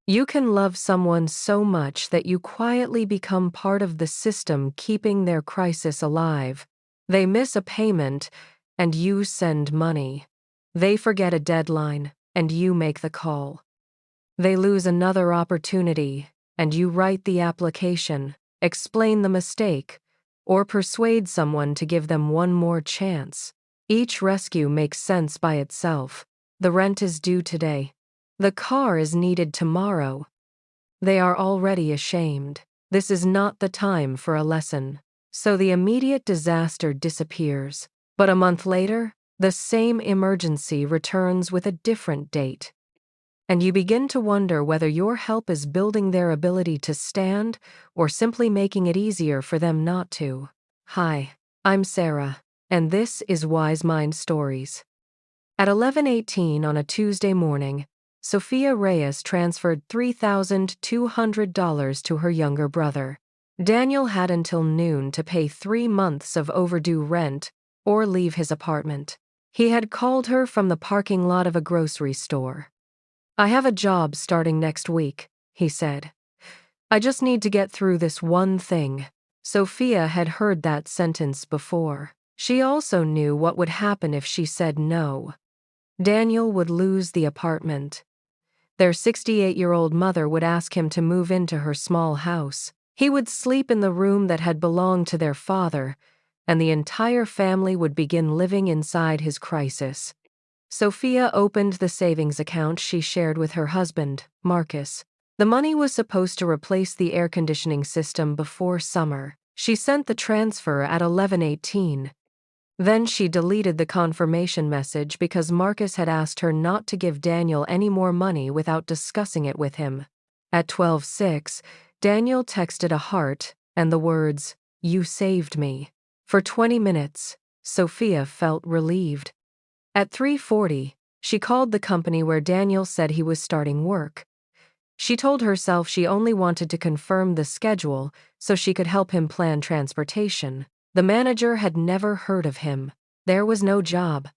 You can love someone so much that you quietly become part of the system keeping their crisis alive. They miss a payment, and you send money. They forget a deadline, and you make the call. They lose another opportunity, and you write the application, explain the mistake, or persuade someone to give them one more chance. Each rescue makes sense by itself. The rent is due today. The car is needed tomorrow. They are already ashamed. This is not the time for a lesson. So the immediate disaster disappears. But a month later, the same emergency returns with a different date. And you begin to wonder whether your help is building their ability to stand or simply making it easier for them not to. Hi, I'm Sarah, and this is WiseMind Stories. At 11:18 on a Tuesday morning, Sofia Reyes transferred $3,200 to her younger brother. Daniel had until noon to pay 3 months of overdue rent or leave his apartment. He had called her from the parking lot of a grocery store. "I have a job starting next week," he said. "I just need to get through this one thing." Sofia had heard that sentence before. She also knew what would happen if she said no. Daniel would lose the apartment. Their 68-year-old mother would ask him to move into her small house. He would sleep in the room that had belonged to their father, and the entire family would begin living inside his crisis. Sofia opened the savings account she shared with her husband, Marcus. The money was supposed to replace the air conditioning system before summer. She sent the transfer at 11:18. Then she deleted the confirmation message because Marcus had asked her not to give Daniel any more money without discussing it with him. At 12:06, Daniel texted a heart and the words, "You saved me." For 20 minutes, Sofia felt relieved. At 3:40, she called the company where Daniel said he was starting work. She told herself she only wanted to confirm the schedule so she could help him plan transportation. The manager had never heard of him. There was no job.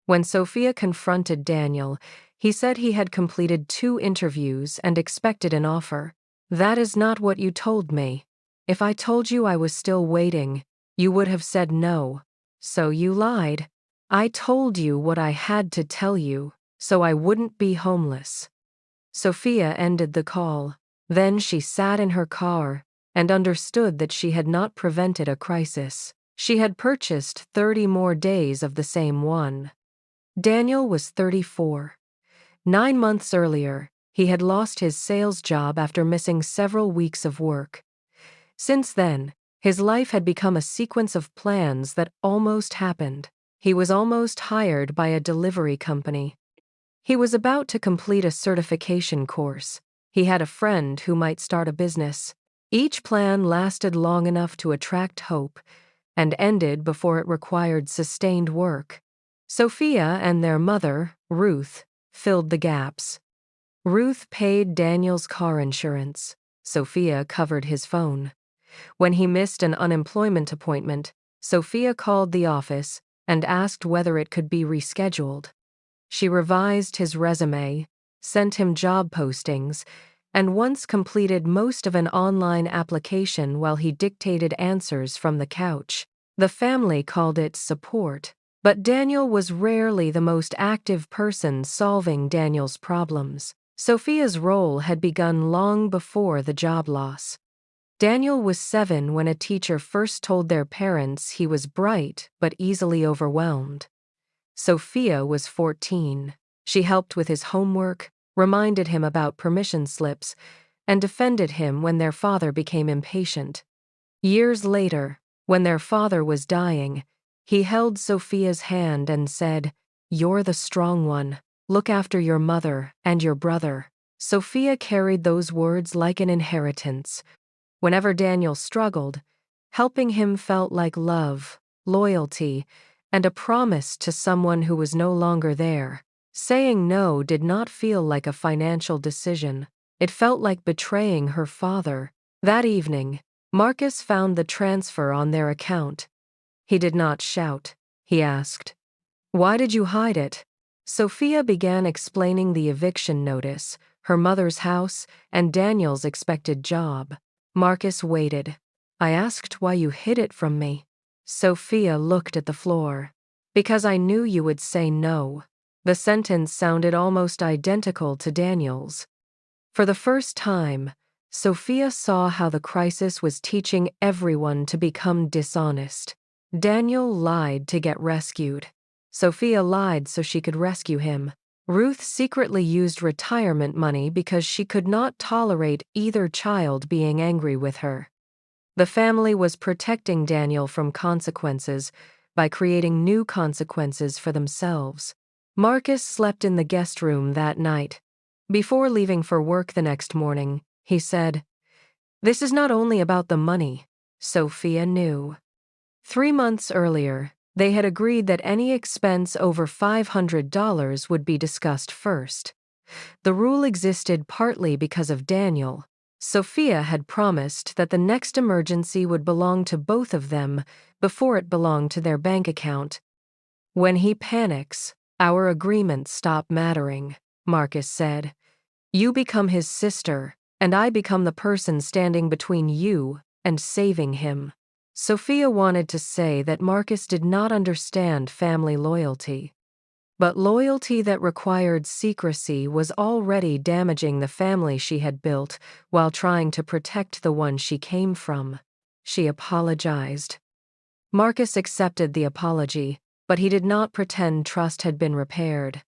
When Sofia confronted Daniel, he said he had completed 2 interviews and expected an offer. "That is not what you told me. If I told you I was still waiting, you would have said no. So you lied. I told you what I had to tell you, so I wouldn't be homeless." Sofia ended the call. Then she sat in her car and understood that she had not prevented a crisis. She had purchased 30 more days of the same one. Daniel was 34. 9 months earlier, he had lost his sales job after missing several weeks of work. Since then, his life had become a sequence of plans that almost happened. He was almost hired by a delivery company. He was about to complete a certification course. He had a friend who might start a business. Each plan lasted long enough to attract hope and ended before it required sustained work. Sofia and their mother, Ruth, filled the gaps. Ruth paid Daniel's car insurance. Sofia covered his phone. When he missed an unemployment appointment, Sofia called the office and asked whether it could be rescheduled. She revised his resume, sent him job postings, and once completed most of an online application while he dictated answers from the couch. The family called it support, but Daniel was rarely the most active person solving Daniel's problems. Sofia's role had begun long before the job loss. Daniel was 7 when a teacher first told their parents he was bright but easily overwhelmed. Sofia was 14. She helped with his homework, reminded him about permission slips, and defended him when their father became impatient. Years later, when their father was dying, he held Sofia's hand and said, "You're the strong one. Look after your mother and your brother." Sofia carried those words like an inheritance. Whenever Daniel struggled, helping him felt like love, loyalty, and a promise to someone who was no longer there. Saying no did not feel like a financial decision. It felt like betraying her father. That evening, Marcus found the transfer on their account. He did not shout. He asked, "Why did you hide it?" Sofia began explaining the eviction notice, her mother's house, and Daniel's expected job. Marcus waited. "I asked why you hid it from me." Sofia looked at the floor. "Because I knew you would say no." The sentence sounded almost identical to Daniel's. For the first time, Sofia saw how the crisis was teaching everyone to become dishonest. Daniel lied to get rescued. Sofia lied so she could rescue him. Ruth secretly used retirement money because she could not tolerate either child being angry with her. The family was protecting Daniel from consequences by creating new consequences for themselves. Marcus slept in the guest room that night. Before leaving for work the next morning, he said, "This is not only about the money." Sofia knew. 3 months earlier, they had agreed that any expense over $500 would be discussed first. The rule existed partly because of Daniel. Sofia had promised that the next emergency would belong to both of them before it belonged to their bank account. "When he panics, our agreements stop mattering," Marcus said. "You become his sister, and I become the person standing between you and saving him." Sofia wanted to say that Marcus did not understand family loyalty. But loyalty that required secrecy was already damaging the family she had built while trying to protect the one she came from. She apologized. Marcus accepted the apology, but he did not pretend trust had been repaired.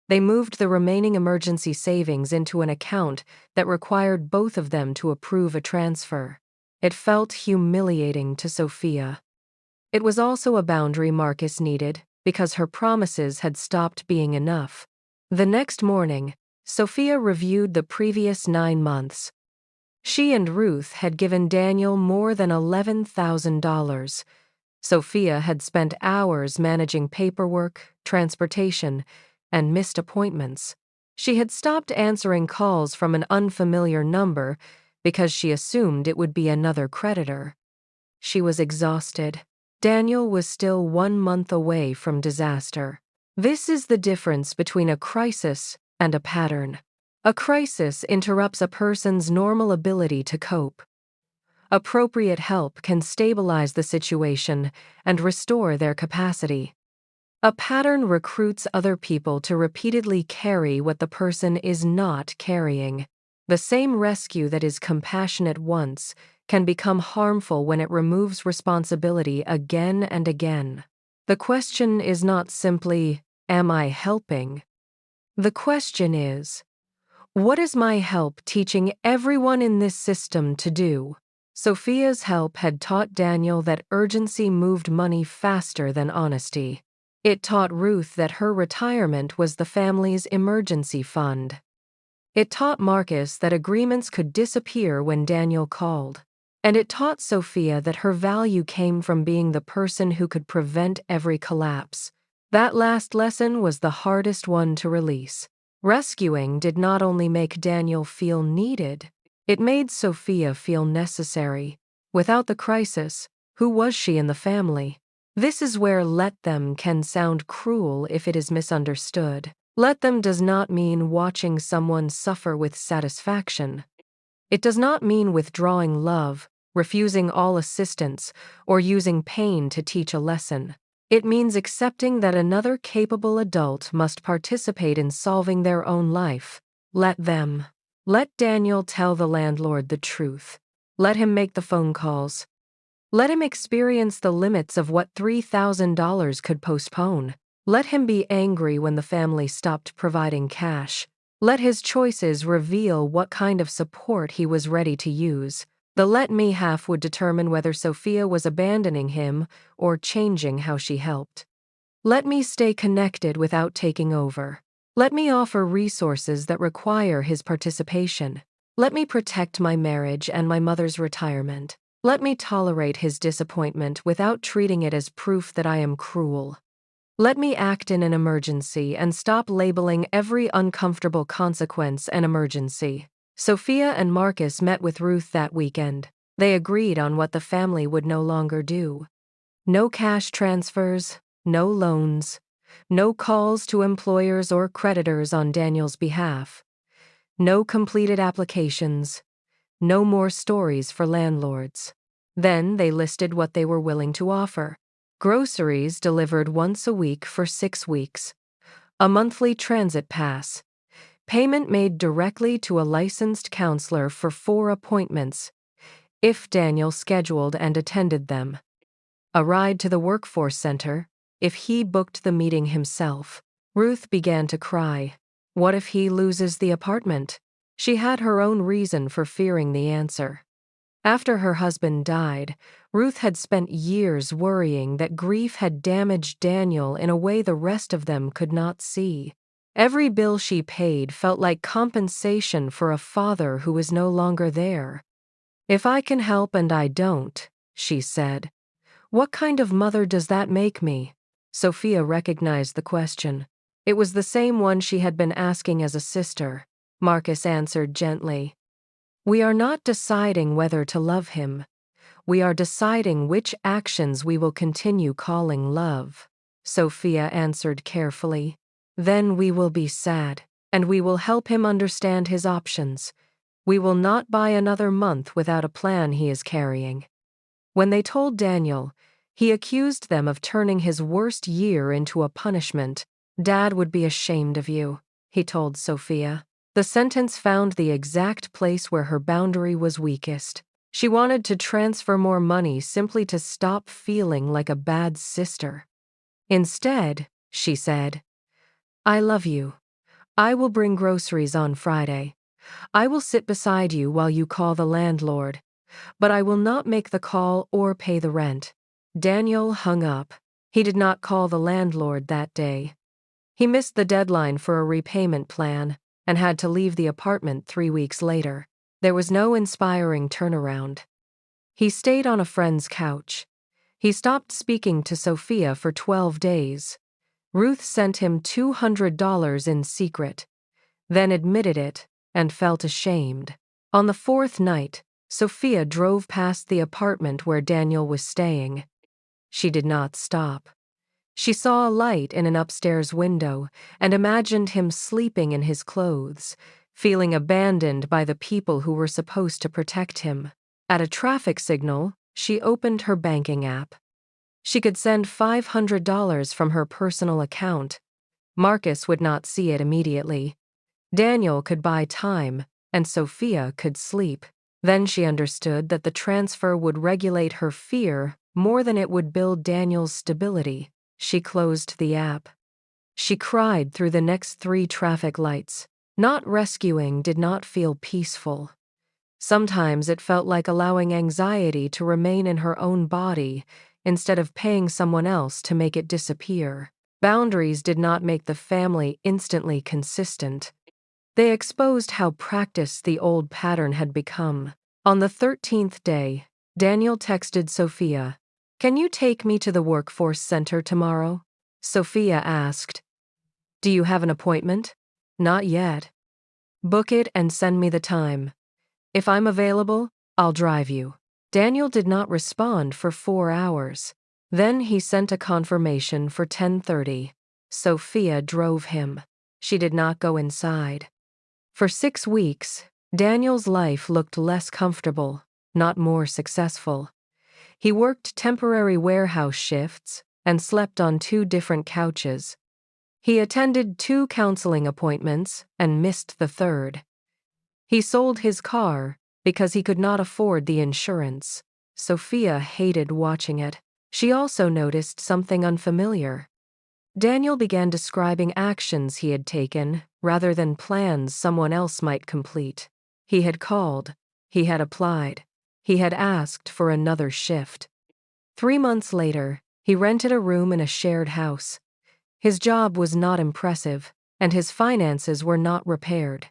They moved the remaining emergency savings into an account that required both of them to approve a transfer. It felt humiliating to Sofia. It was also a boundary Marcus needed, because her promises had stopped being enough. The next morning, Sofia reviewed the previous 9 months. She and Ruth had given Daniel more than $11,000. Sofia had spent hours managing paperwork, transportation, and missed appointments. She had stopped answering calls from an unfamiliar number because she assumed it would be another creditor. She was exhausted. Daniel was still 1 month away from disaster. This is the difference between a crisis and a pattern. A crisis interrupts a person's normal ability to cope. Appropriate help can stabilize the situation and restore their capacity. A pattern recruits other people to repeatedly carry what the person is not carrying. The same rescue that is compassionate once can become harmful when it removes responsibility again and again. The question is not simply, "Am I helping?" The question is, "What is my help teaching everyone in this system to do?" Sofia's help had taught Daniel that urgency moved money faster than honesty. It taught Ruth that her retirement was the family's emergency fund. It taught Marcus that agreements could disappear when Daniel called. And it taught Sofia that her value came from being the person who could prevent every collapse. That last lesson was the hardest one to release. Rescuing did not only make Daniel feel needed, it made Sofia feel necessary. Without the crisis, who was she in the family? This is where "let them" can sound cruel if it is misunderstood. Let them does not mean watching someone suffer with satisfaction. It does not mean withdrawing love, refusing all assistance, or using pain to teach a lesson. It means accepting that another capable adult must participate in solving their own life. Let them. Let Daniel tell the landlord the truth. Let him make the phone calls. Let him experience the limits of what $3,000 could postpone. Let him be angry when the family stopped providing cash. Let his choices reveal what kind of support he was ready to use. The "let me" half would determine whether Sofia was abandoning him or changing how she helped. Let me stay connected without taking over. Let me offer resources that require his participation. Let me protect my marriage and my mother's retirement. Let me tolerate his disappointment without treating it as proof that I am cruel. Let me act in an emergency and stop labeling every uncomfortable consequence an emergency. Sofia and Marcus met with Ruth that weekend. They agreed on what the family would no longer do. No cash transfers, no loans, no calls to employers or creditors on Daniel's behalf. No completed applications. No more stories for landlords. Then they listed what they were willing to offer. Groceries delivered once a week for 6 weeks. A monthly transit pass. Payment made directly to a licensed counselor for 4 appointments, if Daniel scheduled and attended them. A ride to the workforce center, if he booked the meeting himself. Ruth began to cry. What if he loses the apartment? She had her own reason for fearing the answer. After her husband died, Ruth had spent years worrying that grief had damaged Daniel in a way the rest of them could not see. Every bill she paid felt like compensation for a father who was no longer there. If I can help and I don't, she said. What kind of mother does that make me? Sofia recognized the question. It was the same one she had been asking as a sister. Marcus answered gently. We are not deciding whether to love him. We are deciding which actions we will continue calling love. Sofia answered carefully. Then we will be sad, and we will help him understand his options. We will not buy another month without a plan he is carrying. When they told Daniel, he accused them of turning his worst year into a punishment. Dad would be ashamed of you, he told Sofia. The sentence found the exact place where her boundary was weakest. She wanted to transfer more money simply to stop feeling like a bad sister. Instead, she said, I love you. I will bring groceries on Friday. I will sit beside you while you call the landlord, but I will not make the call or pay the rent. Daniel hung up. He did not call the landlord that day. He missed the deadline for a repayment plan and had to leave the apartment 3 weeks later. There was no inspiring turnaround. He stayed on a friend's couch. He stopped speaking to Sofia for 12 days. Ruth sent him $200 in secret, then admitted it and felt ashamed. On the 4th night, Sofia drove past the apartment where Daniel was staying. She did not stop. She saw a light in an upstairs window and imagined him sleeping in his clothes, feeling abandoned by the people who were supposed to protect him. At a traffic signal, she opened her banking app. She could send $500 from her personal account. Marcus would not see it immediately. Daniel could buy time, and Sofia could sleep. Then she understood that the transfer would regulate her fear more than it would build Daniel's stability. She closed the app. She cried through the next 3 traffic lights. Not rescuing did not feel peaceful. Sometimes it felt like allowing anxiety to remain in her own body instead of paying someone else to make it disappear. Boundaries did not make the family instantly consistent. They exposed how practiced the old pattern had become. On the 13th day, Daniel texted Sofia, Can you take me to the workforce center tomorrow? Sofia asked, Do you have an appointment? Not yet. Book it and send me the time. If I'm available, I'll drive you. Daniel did not respond for 4 hours. Then he sent a confirmation for 10:30. Sofia drove him. She did not go inside. For 6 weeks, Daniel's life looked less comfortable, not more successful. He worked temporary warehouse shifts and slept on 2 different couches. He attended 2 counseling appointments and missed the 3rd. He sold his car because he could not afford the insurance. Sofia hated watching it. She also noticed something unfamiliar. Daniel began describing actions he had taken rather than plans someone else might complete. He had called. He had applied. He had asked for another shift. 3 months later, he rented a room in a shared house. His job was not impressive, and his finances were not repaired.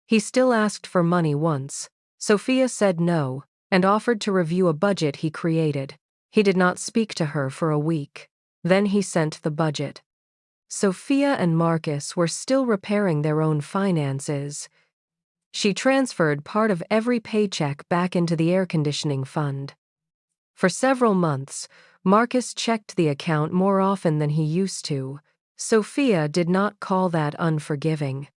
He still asked for money once. Sofia said no and offered to review a budget he created. He did not speak to her for a week. Then he sent the budget. Sofia and Marcus were still repairing their own finances. She transferred part of every paycheck back into the air conditioning fund. For several months, Marcus checked the account more often than he used to. Sofia did not call that unforgiving.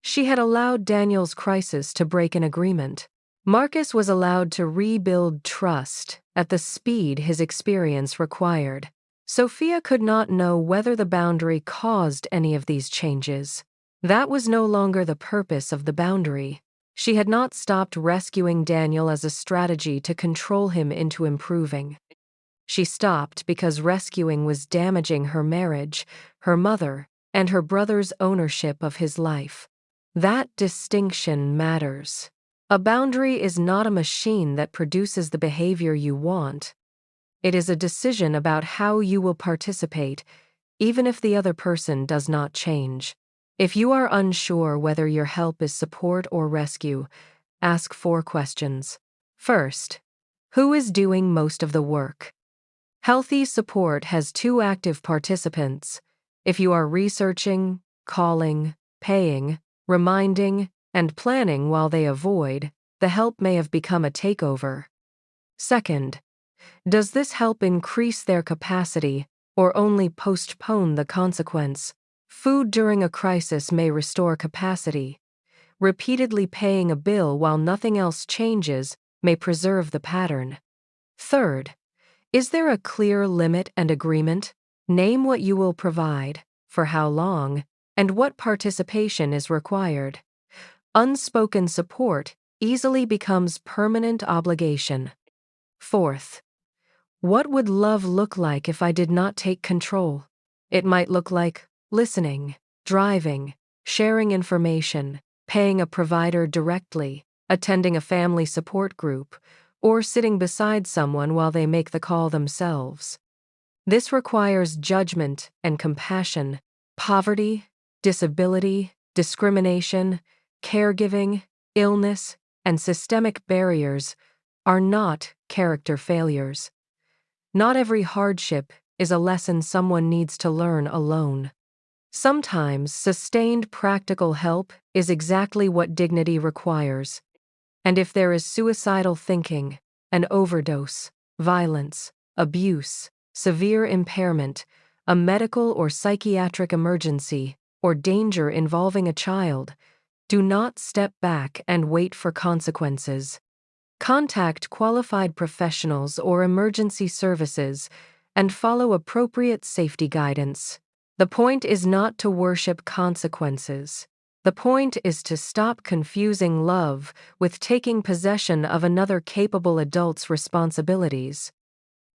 She had allowed Daniel's crisis to break an agreement. Marcus was allowed to rebuild trust at the speed his experience required. Sofia could not know whether the boundary caused any of these changes. That was no longer the purpose of the boundary. She had not stopped rescuing Daniel as a strategy to control him into improving. She stopped because rescuing was damaging her marriage, her mother, and her brother's ownership of his life. That distinction matters. A boundary is not a machine that produces the behavior you want. It is a decision about how you will participate, even if the other person does not change. If you are unsure whether your help is support or rescue, ask 4 questions. First, who is doing most of the work? Healthy support has 2 active participants. If you are researching, calling, paying, reminding, and planning while they avoid, the help may have become a takeover. Second, does this help increase their capacity or only postpone the consequence? Food during a crisis may restore capacity. Repeatedly paying a bill while nothing else changes may preserve the pattern. Third, is there a clear limit and agreement? Name what you will provide, for how long, and what participation is required. Unspoken support easily becomes permanent obligation. Fourth, what would love look like if I did not take control? It might look like listening, driving, sharing information, paying a provider directly, attending a family support group, or sitting beside someone while they make the call themselves. This requires judgment and compassion. Poverty, disability, discrimination, caregiving, illness, and systemic barriers are not character failures. Not every hardship is a lesson someone needs to learn alone. Sometimes sustained practical help is exactly what dignity requires. And if there is suicidal thinking, an overdose, violence, abuse, severe impairment, a medical or psychiatric emergency, or danger involving a child, do not step back and wait for consequences. Contact qualified professionals or emergency services and follow appropriate safety guidance. The point is not to worship consequences. The point is to stop confusing love with taking possession of another capable adult's responsibilities.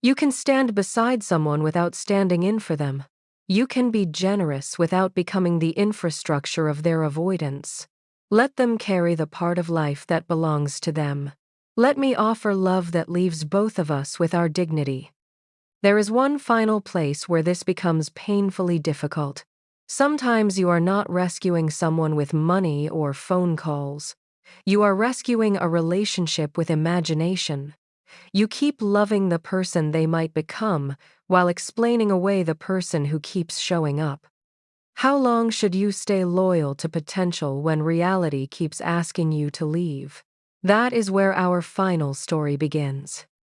You can stand beside someone without standing in for them. You can be generous without becoming the infrastructure of their avoidance. Let them carry the part of life that belongs to them. Let me offer love that leaves both of us with our dignity. There is one final place where this becomes painfully difficult. Sometimes you are not rescuing someone with money or phone calls. You are rescuing a relationship with imagination. You keep loving the person they might become while explaining away the person who keeps showing up. How long should you stay loyal to potential when reality keeps asking you to leave? That is where our final story begins.